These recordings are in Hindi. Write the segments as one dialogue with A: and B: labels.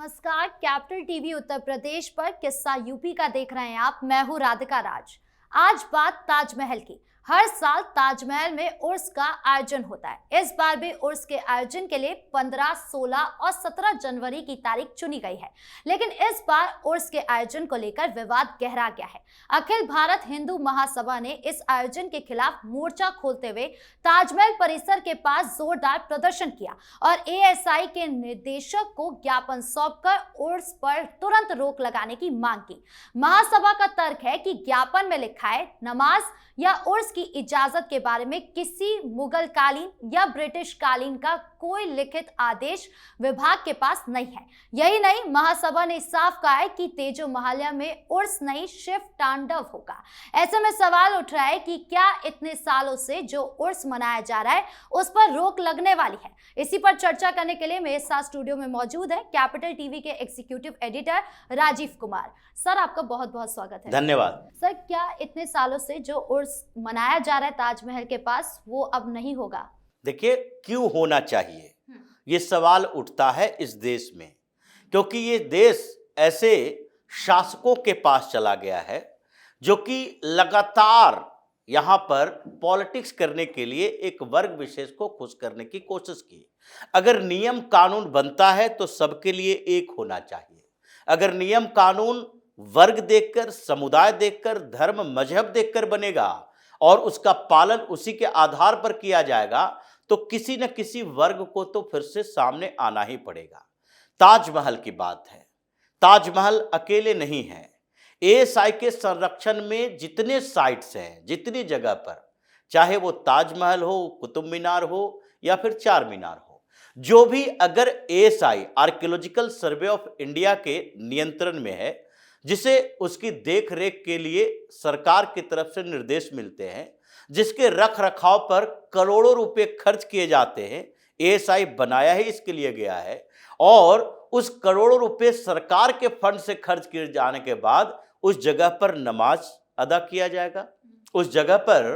A: नमस्कार, कैपिटल टीवी उत्तर प्रदेश पर किस्सा यूपी का देख रहे हैं आप। मैं हूं राधिका राज। आज बात ताजमहल की। हर साल ताजमहल में उर्स का आयोजन होता है। इस बार भी उर्स के आयोजन के लिए 15, 16 और 17 जनवरी की तारीख चुनी गई है, लेकिन इस बार उर्स के आयोजन को लेकर विवाद गहरा गया है। अखिल भारत हिंदू महासभा ने इस आयोजन के खिलाफ मोर्चा खोलते हुए ताजमहल परिसर के पास जोरदार प्रदर्शन किया और एएसआई के निदेशक को ज्ञापन सौंपकर उर्स पर तुरंत रोक लगाने की मांग की। महासभा का तर्क है कि ज्ञापन में लिखा है नमाज या उर्स की इजाजत के बारे में किसी मुगल कालीन या ब्रिटिश कालीन का कोई लिखित आदेश विभाग के पास नहीं है। यही नहीं, महासभा ने साफ कहा है कि तेजो महाल्या में उर्स नहीं शिव तांडव होगा। ऐसे में सवाल उठ रहा है कि क्या इतने सालों से जो उर्स मनाया जा रहा है उस पर रोक लगने वाली है। इसी पर चर्चा करने के लिए मेरे साथ स्टूडियो में मौजूद है कैपिटल टीवी के executive editor Rajiv Kumar. Sir, आपका बहुत बहुत स्वागत है।
B: धन्यवाद।
A: सर, क्या इतने सालों से जो उर्स मनाया जा रहा है ताजमहल के पास वो अब नहीं होगा?
B: देखिए, क्यों होना चाहिए ये सवाल उठता है इस देश में, क्योंकि ये देश ऐसे शासकों के पास चला गया है जो कि लगातार यहाँ पर पॉलिटिक्स करने के लिए एक वर्ग विशेष को खुश करने की कोशिश की। अगर नियम कानून बनता है तो सबके लिए एक होना चाहिए। अगर नियम कानून वर्ग देखकर, समुदाय देखकर, धर्म मजहब देखकर बनेगा और उसका पालन उसी के आधार पर किया जाएगा तो किसी न किसी वर्ग को तो फिर से सामने आना ही पड़ेगा। ताजमहल की बात है। ताजमहल अकेले नहीं है। एएसआई के संरक्षण में जितने साइट्स हैं, जितनी जगह पर, चाहे वो ताजमहल हो, कुतुब मीनार हो या फिर चार मीनार हो, जो भी अगर ASI archaeological survey of India के नियंत्रण में है, जिसे उसकी देख रेख के लिए सरकार की तरफ से निर्देश मिलते हैं, जिसके रख रखाव पर करोड़ों रुपए खर्च किए जाते हैं, एएसआई बनाया ही इसके लिए गया है। और उस करोड़ों रुपए सरकार के फंड से खर्च किए जाने के बाद उस जगह पर नमाज अदा किया जाएगा, उस जगह पर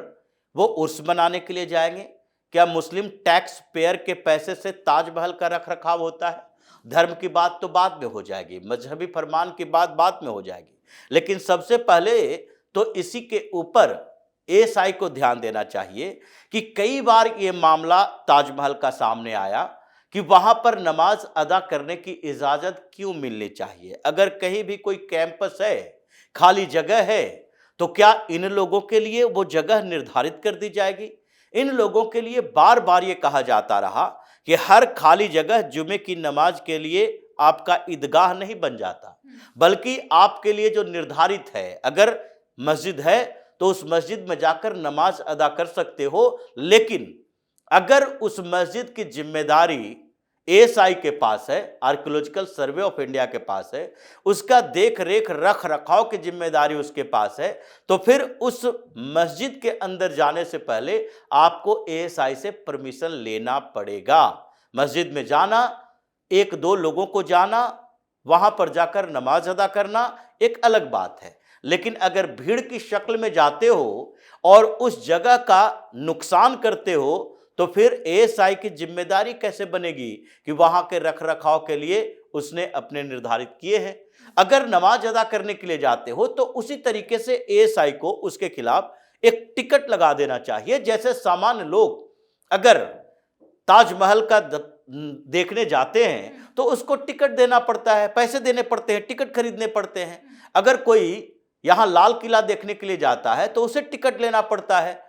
B: वो उर्स मनाने के लिए जाएंगे। क्या मुस्लिम टैक्स पेयर के पैसे से ताजमहल का रख रखाव होता है? धर्म की बात तो बाद में हो जाएगी, मजहबी फरमान की बात बाद में हो जाएगी, लेकिन सबसे पहले तो इसी के ऊपर एएसआई को ध्यान देना चाहिए कि कई बार ये मामला ताजमहल का सामने आया कि वहां पर नमाज अदा करने की इजाजत क्यों मिलनी चाहिए। अगर कहीं भी कोई कैंपस है, खाली जगह है, तो क्या इन लोगों के लिए वो जगह निर्धारित कर दी जाएगी? इन लोगों के लिए बार बार ये कहा जाता रहा कि हर खाली जगह जुमे की नमाज के लिए आपका ईदगाह नहीं बन जाता, बल्कि आपके लिए जो निर्धारित है, अगर मस्जिद है तो उस मस्जिद में जाकर नमाज अदा कर सकते हो। लेकिन अगर उस मस्जिद की जिम्मेदारी एएसआई के पास है, आर्कियोलॉजिकल सर्वे ऑफ इंडिया के पास है, उसका देख रेख रख रखाव की जिम्मेदारी उसके पास है, तो फिर उस मस्जिद के अंदर जाने से पहले आपको एएसआई से परमिशन लेना पड़ेगा। मस्जिद में जाना, एक दो लोगों को जाना, वहां पर जाकर नमाज अदा करना एक अलग बात है, लेकिन अगर भीड़ की शक्ल में जाते हो और उस जगह का नुकसान करते हो तो फिर एएसआई की जिम्मेदारी कैसे बनेगी कि वहां के रख रखाव के लिए उसने अपने निर्धारित किए हैं। अगर नमाज अदा करने के लिए जाते हो तो उसी तरीके से एएसआई को उसके खिलाफ एक टिकट लगा देना चाहिए। जैसे सामान्य लोग अगर ताजमहल का देखने जाते हैं तो उसको टिकट देना पड़ता है, पैसे देने पड़ते हैं, टिकट खरीदने पड़ते हैं। अगर कोई यहां लाल किला देखने के लिए जाता है तो उसे टिकट लेना पड़ता है,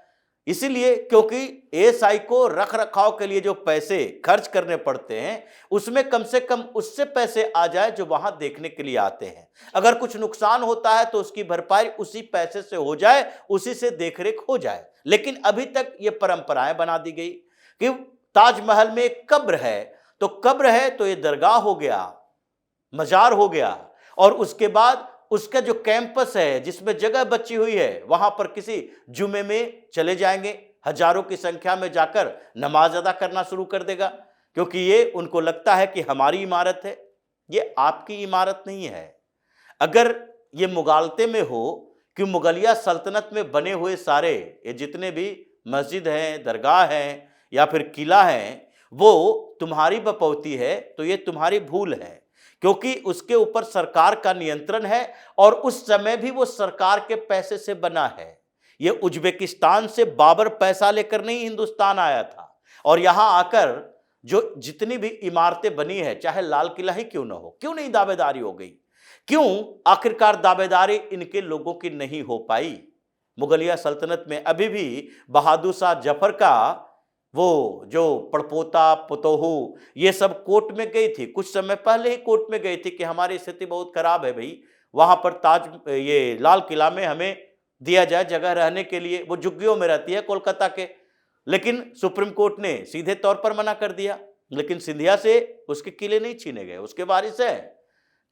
B: इसीलिए क्योंकि एएसआई को रख रखाव के लिए जो पैसे खर्च करने पड़ते हैं उसमें कम से कम उससे पैसे आ जाए जो वहां देखने के लिए आते हैं। अगर कुछ नुकसान होता है तो उसकी भरपाई उसी पैसे से हो जाए, उसी से देखरेख हो जाए। लेकिन अभी तक ये परंपराएं बना दी गई कि ताजमहल में एक कब्र है तो कब्र है तो ये दरगाह हो गया, मजार हो गया, और उसके बाद उसका जो कैंपस है जिसमें जगह बची हुई है वहां पर किसी जुमे में चले जाएंगे, हजारों की संख्या में जाकर नमाज अदा करना शुरू कर देगा, क्योंकि ये उनको लगता है कि हमारी इमारत है। ये आपकी इमारत नहीं है। अगर ये मुगालते में हो कि मुगलिया सल्तनत में बने हुए सारे ये जितने भी मस्जिद हैं, दरगाह हैं या फिर किला है वो तुम्हारी बपौती है तो ये तुम्हारी भूल है, क्योंकि उसके ऊपर सरकार का नियंत्रण है और उस समय भी वो सरकार के पैसे से बना है। ये उज्बेकिस्तान से बाबर पैसा लेकर नहीं हिंदुस्तान आया था, और यहां आकर जो जितनी भी इमारतें बनी है, चाहे लाल किला ही क्यों ना हो, क्यों नहीं दावेदारी हो गई? क्यों आखिरकार दावेदारी इनके लोगों की नहीं हो पाई? मुगलिया सल्तनत में अभी भी बहादुर शाह जफर का वो जो पड़पोता पुतोहू ये सब कोर्ट में गई थी, कुछ समय पहले ही कोर्ट में गई थी कि हमारी स्थिति बहुत खराब है भाई, वहां पर ये लाल किला में हमें दिया जाए जगह रहने के लिए। वो झुग्गियों में रहती है कोलकाता के, लेकिन सुप्रीम कोर्ट ने सीधे तौर पर मना कर दिया। लेकिन सिंधिया से उसके किले नहीं छीने गए, उसके वारिस है।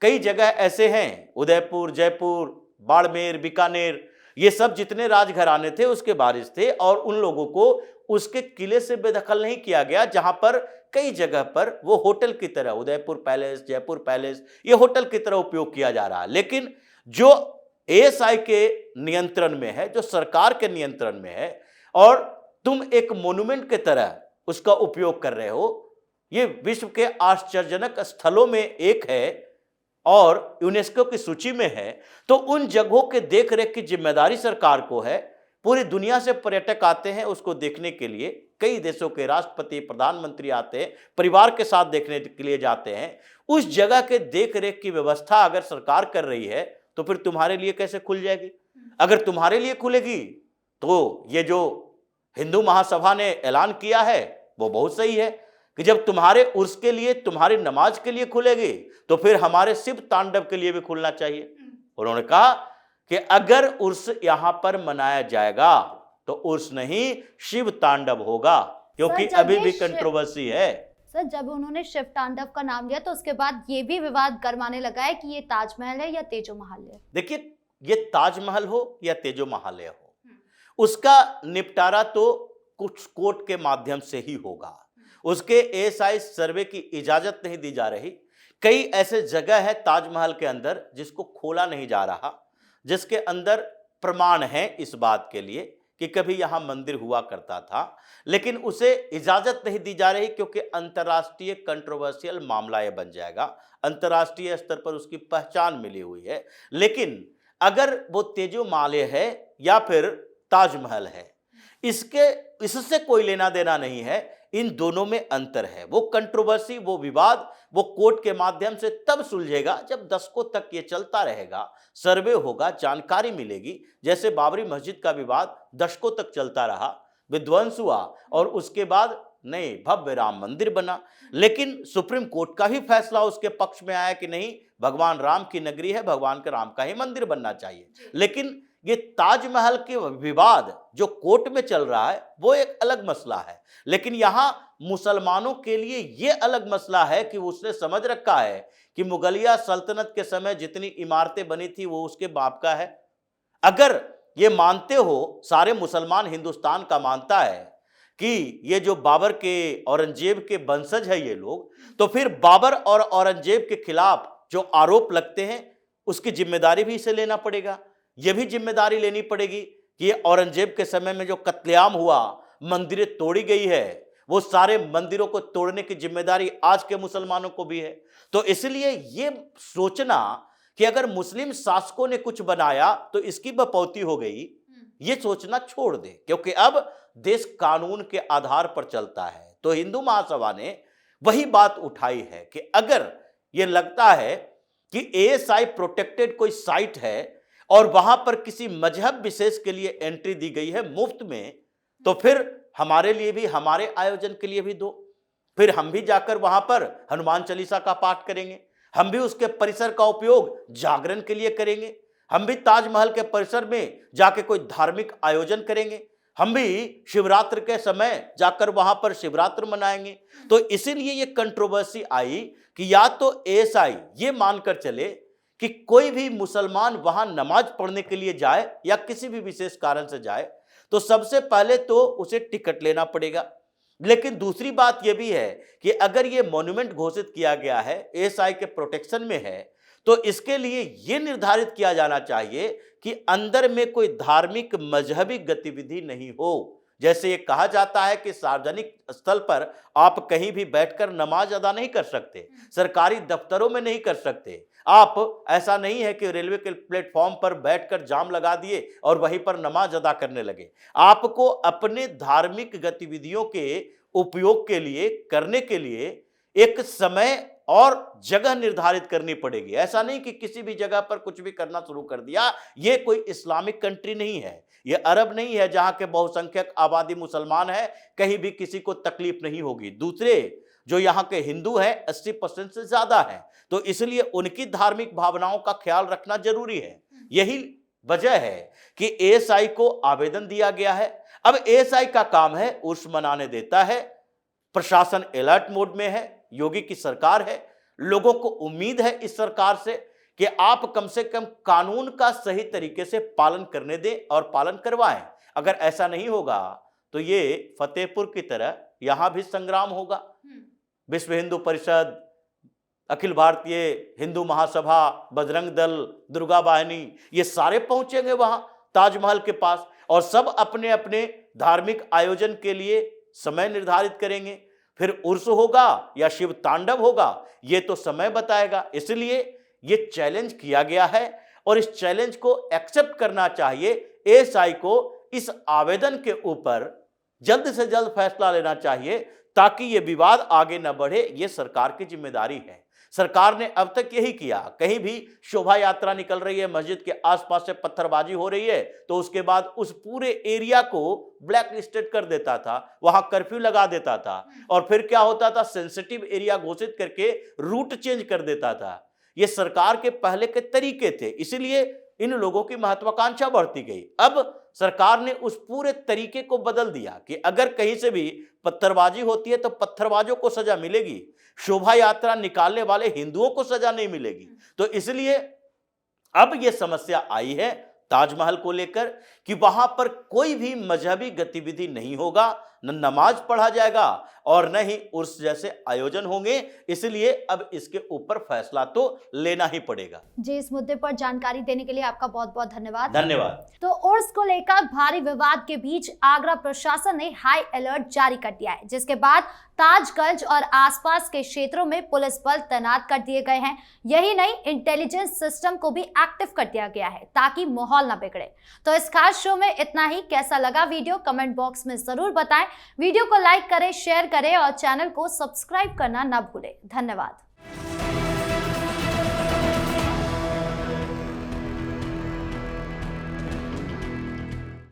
B: कई जगह ऐसे हैं, उदयपुर, जयपुर, बाड़मेर, बीकानेर, ये सब जितने राजघराने थे उसके वारिस थे, और उन लोगों को उसके किले से बेदखल नहीं किया गया, जहां पर कई जगह पर वो होटल की तरह, उदयपुर पैलेस, जयपुर पैलेस, ये होटल की तरह उपयोग किया जा रहा है। लेकिन जो एएसआई के नियंत्रण में है, जो सरकार के नियंत्रण में है, और तुम एक मोन्यूमेंट की तरह उसका उपयोग कर रहे हो, ये विश्व के आश्चर्यजनक स्थलों में एक है और यूनेस्को की सूची में है, तो उन जगहों के देखरेख की जिम्मेदारी सरकार को है। पूरी दुनिया से पर्यटक आते हैं उसको देखने के लिए, कई देशों के राष्ट्रपति, प्रधानमंत्री आते हैं, परिवार के साथ देखने के लिए जाते हैं। उस जगह के देखरेख की व्यवस्था अगर सरकार कर रही है, तो फिर तुम्हारे लिए कैसे खुल जाएगी? अगर तुम्हारे लिए खुलेगी तो ये जो हिंदू महासभा ने ऐलान किया है वो बहुत सही है कि जब तुम्हारे उर्स के लिए, तुम्हारी नमाज के लिए खुलेगी, तो फिर हमारे शिव तांडव के लिए भी खुलना चाहिए। उन्होंने कहा कि अगर उर्स यहां पर मनाया जाएगा तो उर्स नहीं, शिव तांडव होगा, क्योंकि अभी भी कंट्रोवर्सी है।
A: सर, जब उन्होंने शिव तांडव का नाम लिया तो उसके बाद ये भी विवाद गरमाने लगा है कि ये ताजमहल है या तेजो महल है।
B: देखिए, ये ताजमहल हो या तेजो महल हो, उसका निपटारा तो कुछ कोर्ट के माध्यम से ही होगा। उसके एएसआई सर्वे की इजाजत नहीं दी जा रही। कई ऐसे जगह है ताजमहल के अंदर जिसको खोला नहीं जा रहा, जिसके अंदर प्रमाण है इस बात के लिए कि कभी यहां मंदिर हुआ करता था, लेकिन उसे इजाजत नहीं दी जा रही, क्योंकि अंतर्राष्ट्रीय कंट्रोवर्शियल मामला यह बन जाएगा। अंतर्राष्ट्रीय स्तर पर उसकी पहचान मिली हुई है। लेकिन अगर वो तेजो महल है या फिर ताजमहल है, इससे कोई लेना देना नहीं है। इन दोनों में अंतर है। वो कंट्रोवर्सी, वो विवाद, वो कोर्ट के माध्यम से तब सुलझेगा जब दशकों तक ये चलता रहेगा, सर्वे होगा, जानकारी मिलेगी। जैसे बाबरी मस्जिद का विवाद दशकों तक चलता रहा, विध्वंस हुआ और उसके बाद नहीं, भव्य राम मंदिर बना। लेकिन सुप्रीम कोर्ट का ही फैसला उसके पक्ष में आया कि नहीं, भगवान राम की नगरी है, भगवान के राम का ही मंदिर बनना चाहिए। लेकिन ये ताजमहल के विवाद जो कोर्ट में चल रहा है वो एक अलग मसला है। लेकिन यहां मुसलमानों के लिए ये अलग मसला है कि उसने समझ रखा है कि मुगलिया सल्तनत के समय जितनी इमारतें बनी थी वो उसके बाप का है। अगर ये मानते हो, सारे मुसलमान हिंदुस्तान का मानता है कि ये जो बाबर के, औरंगजेब के वंशज है ये लोग, तो फिर बाबर और औरंगजेब के खिलाफ जो आरोप लगते हैं उसकी जिम्मेदारी भी इसे लेना पड़ेगा। यह भी जिम्मेदारी लेनी पड़ेगी कि ये औरंगजेब के समय में जो कत्लेआम हुआ, मंदिरें तोड़ी गई है, वो सारे मंदिरों को तोड़ने की जिम्मेदारी आज के मुसलमानों को भी है। तो इसलिए ये सोचना कि अगर मुस्लिम शासकों ने कुछ बनाया तो इसकी बपौती हो गई, ये सोचना छोड़ दे, क्योंकि अब देश कानून के आधार पर चलता है। तो हिंदू महासभा ने वही बात उठाई है कि अगर ये लगता है कि एएसआई प्रोटेक्टेड कोई साइट है और वहां पर किसी मजहब विशेष के लिए एंट्री दी गई है मुफ्त में, तो फिर हमारे लिए भी, हमारे आयोजन के लिए भी दो। फिर हम भी जाकर वहां पर हनुमान चालीसा का पाठ करेंगे, हम भी उसके परिसर का उपयोग जागरण के लिए करेंगे, हम भी ताजमहल के परिसर में जाके कोई धार्मिक आयोजन करेंगे, हम भी शिवरात्रि के समय जाकर वहां पर शिवरात्रि मनाएंगे। तो इसीलिए ये कंट्रोवर्सी आई कि या तो एएसआई ये मानकर चले कि कोई भी मुसलमान वहां नमाज पढ़ने के लिए जाए या किसी भी विशेष कारण से जाए तो सबसे पहले तो उसे टिकट लेना पड़ेगा। लेकिन दूसरी बात यह भी है कि अगर ये मॉन्यूमेंट घोषित किया गया है, एएसआई के प्रोटेक्शन में है, तो इसके लिए यह निर्धारित किया जाना चाहिए कि अंदर में कोई धार्मिक मजहबी गतिविधि नहीं हो, जैसे ये कहा जाता है कि सार्वजनिक स्थल पर आप कहीं भी बैठकर नमाज अदा नहीं कर सकते, सरकारी दफ्तरों में नहीं कर सकते। आप ऐसा नहीं है कि रेलवे के प्लेटफॉर्म पर बैठकर जाम लगा दिए और वहीं पर नमाज अदा करने लगे। आपको अपने धार्मिक गतिविधियों के उपयोग के लिए, करने के लिए एक समय और जगह निर्धारित करनी पड़ेगी। ऐसा नहीं कि किसी भी जगह पर कुछ भी करना शुरू कर दिया। ये कोई इस्लामिक कंट्री नहीं है, ये अरब नहीं है जहां के बहुसंख्यक आबादी मुसलमान है, कहीं भी किसी को तकलीफ नहीं होगी। दूसरे जो यहाँ के हिंदू हैं 80% से ज्यादा है, तो इसलिए उनकी धार्मिक भावनाओं का ख्याल रखना जरूरी है। यही वजह है कि एएसआई को आवेदन दिया गया है। अब एएसआई का काम है उर्स मनाने देता है, प्रशासन अलर्ट मोड में है, योगी की सरकार है, लोगों को उम्मीद है इस सरकार से कि आप कम से कम कानून का सही तरीके से पालन करने दें और पालन करवाएं। अगर ऐसा नहीं होगा तो ये फतेहपुर की तरह यहां भी संग्राम होगा। विश्व हिंदू परिषद, अखिल भारतीय हिंदू महासभा, बजरंग दल, दुर्गा वाहिनी, ये सारे पहुंचेंगे वहां ताजमहल के पास और सब अपने अपने धार्मिक आयोजन के लिए समय निर्धारित करेंगे। फिर उर्स होगा या शिव तांडव होगा, ये तो समय बताएगा। इसलिए ये चैलेंज किया गया है और इस चैलेंज को एक्सेप्ट करना चाहिए। एएसआई को इस आवेदन के ऊपर जल्द से जल्द फैसला लेना चाहिए ताकि ये विवाद आगे न बढ़े। ये सरकार की जिम्मेदारी है। सरकार ने अब तक यही किया, कहीं भी शोभा यात्रा निकल रही है, मस्जिद के आसपास से पत्थरबाजी हो रही है, तो उसके बाद उस पूरे एरिया को ब्लैक लिस्टेड कर देता था, वहां कर्फ्यू लगा देता था और फिर क्या होता था, सेंसिटिव एरिया घोषित करके रूट चेंज कर देता था। ये सरकार के पहले के तरीके थे, इसीलिए इन लोगों की महत्वाकांक्षा बढ़ती गई। अब सरकार ने उस पूरे तरीके को बदल दिया कि अगर कहीं से भी पत्थरबाजी होती है तो पत्थरबाजों को सजा मिलेगी, शोभा यात्रा निकालने वाले हिंदुओं को सजा नहीं मिलेगी। तो इसलिए अब यह समस्या आई है ताजमहल को लेकर कि वहां पर कोई भी मजहबी गतिविधि नहीं होगा, न नमाज पढ़ा जाएगा और न ही उर्स जैसे आयोजन होंगे। इसलिए अब इसके ऊपर फैसला तो लेना ही पड़ेगा।
A: जी, इस मुद्दे पर जानकारी देने के लिए आपका बहुत बहुत धन्यवाद।
B: धन्यवाद।
A: तो उर्स को लेकर भारी विवाद के बीच आगरा प्रशासन ने हाई अलर्ट जारी कर दिया है, जिसके बाद ताजगंज और आसपास के क्षेत्रों में पुलिस बल तैनात कर दिए गए हैं। यही नहीं, इंटेलिजेंस सिस्टम को भी एक्टिव कर दिया गया है ताकि माहौल ना बिगड़े। तो इस खास शो में इतना ही। कैसा लगा वीडियो कमेंट बॉक्स में जरूर बताएं। वीडियो को लाइक करें, शेयर करें और चैनल को सब्सक्राइब करना ना भूलें। धन्यवाद।